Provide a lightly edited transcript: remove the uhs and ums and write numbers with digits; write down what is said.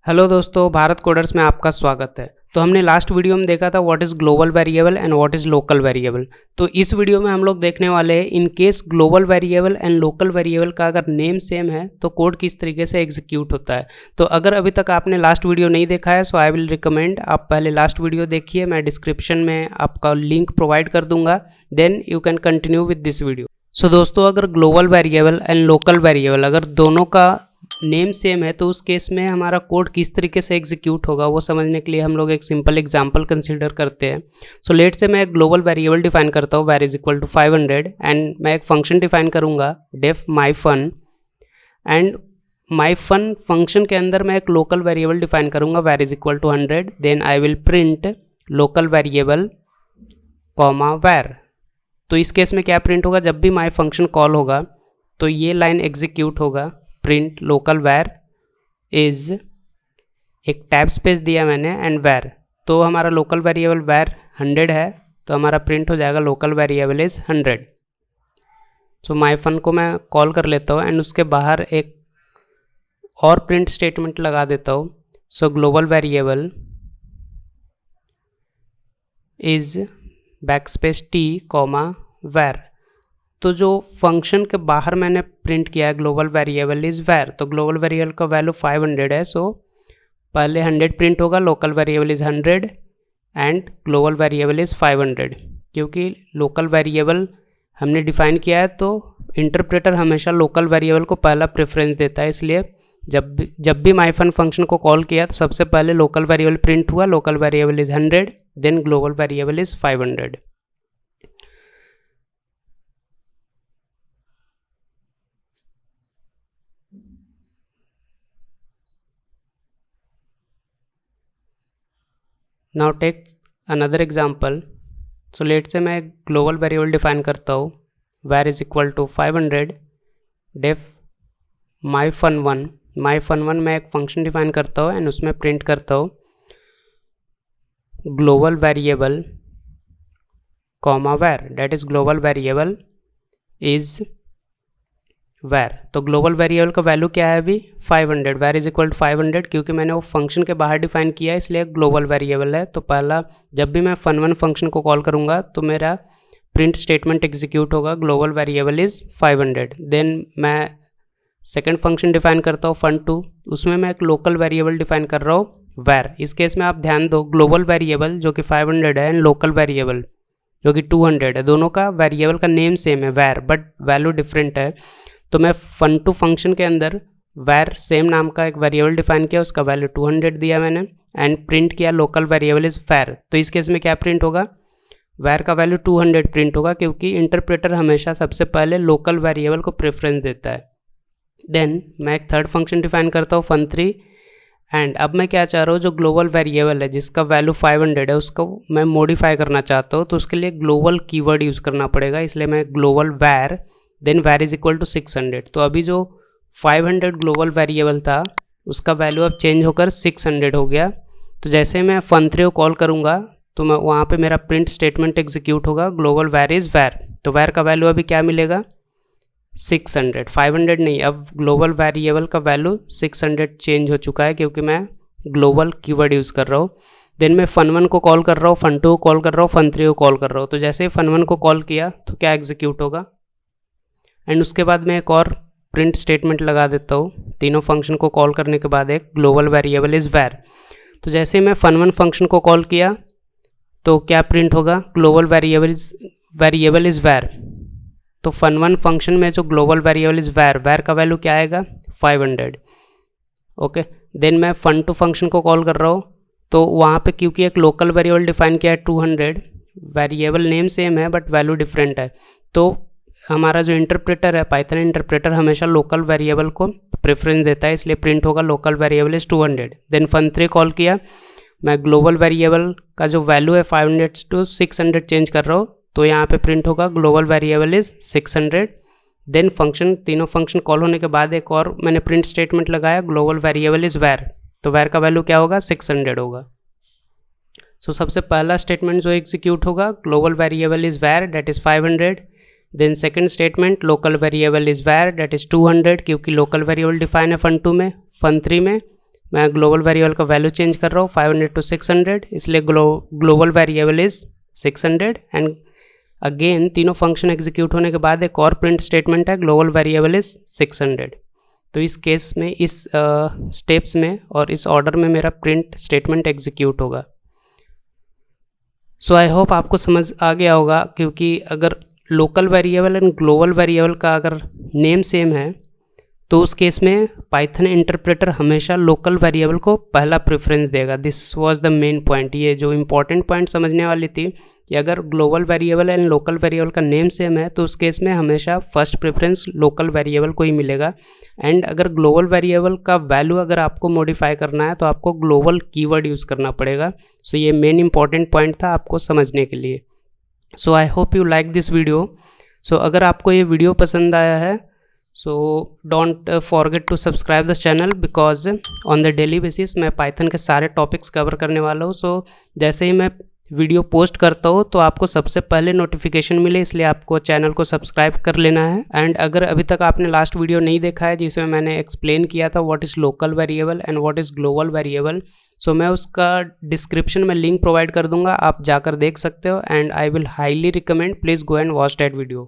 Hello दोस्तों, Bharat coders में आपका स्वागत है। तो हमने लास्ट वीडियो में देखा था what is global variable and what is local variable. तो इस वीडियो में हम लोग देखने वाले हैं in case global variable and local variable का अगर नेम सेम है तो कोड किस तरीके से एग्जीक्यूट होता है। तो अगर अभी तक आपने लास्ट वीडियो नहीं देखा है सो आई विल रिकमेंड आप पहले लास्ट वीडियो देखिए। मैं डिस्क्रिप्शन में आपका लिंक प्रोवाइड कर दूंगा, then you can continue with this video. So दोस्तों, अगर global variable and local variable अगर दोनों का नेम सेम है तो उस केस में हमारा कोड किस तरीके से एग्जीक्यूट होगा वो समझने के लिए हम लोग एक सिंपल एग्जांपल कंसीडर करते हैं। सो लेट से मैं एक ग्लोबल वेरिएबल डिफाइन करता हूँ var is equal to 500 and मैं एक फंक्शन डिफाइन करूँगा def myfun and myfun function के अंदर मैं एक लोकल वेरिएबल डिफाइन करूँगा var is equal to 100। Then I will print local variable comma var। तो इस केस में क्या प्रिंट होगा, जब भी माई फंक्शन कॉल होगा तो ये लाइन एग्जीक्यूट होगा, प्रिंट लोकल var इज एक टैब स्पेस दिया मैंने एंड var। तो हमारा लोकल वेरिएबल var 100 है तो हमारा प्रिंट हो जाएगा local variable is 100। So myfun को मैं कॉल कर लेता हूँ एंड उसके बाहर एक और प्रिंट स्टेटमेंट लगा देता हूँ। सो global variable is backspace t comma var। तो जो फंक्शन के बाहर मैंने प्रिंट किया है ग्लोबल वेरिएबल इज़ var, तो ग्लोबल वेरिएबल का वैल्यू 500 है। सो पहले 100 प्रिंट होगा, local variable is 100 and global variable is 500। क्योंकि लोकल वेरिएबल हमने डिफाइन किया है तो इंटरप्रेटर हमेशा लोकल वेरिएबल को पहला प्रेफरेंस देता है, इसलिए जब भी myfun फंक्शन को कॉल किया तो सबसे पहले लोकल वेरिएबल प्रिंट हुआ, local variable is 100 then global variable is 500। Now take another example. So let say मैं ग्लोबल वेरिएबल डिफाइन करता हूँ var is equal to 500 def myfun1 मैं एक फंक्शन डिफाइन करता हूँ एंड उसमें प्रिंट करता हूँ global variable comma var, that is global variable is var। तो ग्लोबल वेरिएबल का वैल्यू क्या है अभी 500, var इज इक्वल टू 500। क्योंकि मैंने वो फंक्शन के बाहर डिफाइन किया है इसलिए ग्लोबल वेरिएबल है। तो पहला जब भी मैं fun1 फंक्शन को कॉल करूँगा तो मेरा प्रिंट स्टेटमेंट एग्जीक्यूट होगा ग्लोबल वेरिएबल इज़ 500। देन मैं सेकंड फंक्शन डिफाइन करता हूँ fun2, उसमें मैं एक लोकल वेरिएबल डिफाइन कर रहा हूँ var। इस केस में आप ध्यान दो, ग्लोबल वेरिएबल जो कि 500 है एंड लोकल वेरिएबल जो कि 200 है, दोनों का वेरिएबल का नेम सेम है var बट वैल्यू डिफरेंट है। तो मैं fun2 फंक्शन के अंदर var सेम नाम का एक वेरिएबल डिफाइन किया, उसका वैल्यू 200 दिया मैंने एंड प्रिंट किया लोकल वेरिएबल इज़ var। तो इस केस में क्या प्रिंट होगा, var का वैल्यू 200 प्रिंट होगा क्योंकि इंटरप्रेटर हमेशा सबसे पहले लोकल वेरिएबल को प्रेफरेंस देता है। देन मैं एक थर्ड फंक्शन डिफाइन करता हूँ fun3 एंड अब मैं क्या चाह रहा हूँ, जो ग्लोबल वेरिएबल है जिसका वैल्यू 500 है उसको मैं मॉडिफाई करना चाहता हूँ, तो उसके लिए ग्लोबल कीवर्ड यूज़ करना पड़ेगा। इसलिए मैं global var then var is equal to 600। तो अभी जो 500 ग्लोबल वेरिएबल था उसका वैल्यू अब चेंज होकर 600 हो गया। तो जैसे मैं fun3 को कॉल करूँगा तो मैं वहाँ पे मेरा प्रिंट स्टेटमेंट एग्जीक्यूट होगा ग्लोबल var इज़ var। तो var का वैल्यू अभी क्या मिलेगा 600, 500 नहीं, अब ग्लोबल वेरिएबल का वैल्यू 600 चेंज हो चुका है क्योंकि मैं ग्लोबल कीवर्ड यूज़ कर रहा हूँ। देन मैं fun1 को कॉल कर रहा हूँ, fun2 को कॉल कर रहा हूँ, fun3 को कॉल कर रहा हूँ। तो जैसे fun1 को कॉल किया तो क्या एग्जीक्यूट होगा एंड उसके बाद मैं एक और प्रिंट स्टेटमेंट लगा देता हूँ तीनों फंक्शन को कॉल करने के बाद, एक ग्लोबल वेरिएबल इज़ var। तो जैसे मैं fun1 फंक्शन को कॉल किया तो क्या प्रिंट होगा, ग्लोबल वेरिएबल इज़ var। तो fun1 फंक्शन में जो ग्लोबल वेरिएबल इज़ var का वैल्यू क्या आएगा 500। ओके, देन मैं fun2 फंक्शन को कॉल कर रहा हूँ तो वहाँ पे क्योंकि एक लोकल वेरिएबल डिफाइन किया है 200, वेरिएबल नेम सेम है बट वैल्यू डिफरेंट है। तो हमारा जो इंटरप्रेटर है पाइथन इंटरप्रेटर हमेशा लोकल वेरिएबल को प्रेफरेंस देता है, इसलिए प्रिंट होगा local variable is 200। Then fun3 call किया, मैं ग्लोबल वेरिएबल का जो वैल्यू है 500 टू 600 चेंज कर रहा हूँ, तो यहाँ पे प्रिंट होगा global variable is 600। Then function तीनों फंक्शन कॉल होने के बाद एक और मैंने प्रिंट स्टेटमेंट लगाया ग्लोबल वेरिएबल इज़ var। तो var का वैल्यू क्या होगा 600 होगा। सो सबसे पहला स्टेटमेंट जो एग्जीक्यूट होगा global variable is var that is 500। Then second statement local variable is var that is 200 क्योंकि लोकल वेरिएबल डिफाइन है fun2 में। fun3 में मैं ग्लोबल वेरिएबल का वैल्यू चेंज कर रहा हूँ 500 to 600, इसलिए global variable is 600। And again तीनों फंक्शन एग्जीक्यूट होने के बाद एक और प्रिंट स्टेटमेंट है ग्लोबल वेरिएबल इज़ 600। तो इस केस में इस स्टेप्स में और इस ऑर्डर में मेरा प्रिंट स्टेटमेंट एग्जीक्यूट होगा। सो आई होप आपको समझ आ गया होगा, क्योंकि अगर local variable and global variable का अगर नेम सेम है तो उस केस में पाइथन इंटरप्रेटर हमेशा लोकल वेरिएबल को पहला प्रेफरेंस देगा। This was the main point. ये जो इम्पॉर्टेंट पॉइंट समझने वाली थी कि अगर global variable and local variable का नेम सेम है तो उस केस में हमेशा फर्स्ट प्रेफरेंस लोकल वेरिएबल को ही मिलेगा। एंड अगर ग्लोबल वेरिएबल का वैल्यू अगर आपको मॉडिफाई करना है तो आपको ग्लोबल कीवर्ड यूज़ करना पड़ेगा। सो ये मेन इंपॉर्टेंट पॉइंट था आपको समझने के लिए। So I hope you like this video. So अगर आपको ये वीडियो पसंद आया है so don't forget to subscribe this channel, because on the daily basis मैं पाइथन के सारे टॉपिक्स कवर करने वाला हूँ। सो जैसे ही मैं वीडियो पोस्ट करता हूँ तो आपको सबसे पहले नोटिफिकेशन मिले, इसलिए आपको चैनल को सब्सक्राइब कर लेना है। एंड अगर अभी तक आपने लास्ट वीडियो नहीं देखा है जिसमें मैंने एक्सप्लेन किया था what is local variable and what is global variable, so मैं उसका डिस्क्रिप्शन में लिंक प्रोवाइड कर दूंगा, आप जाकर देख सकते हो। And I will highly recommend, please go and watch that video.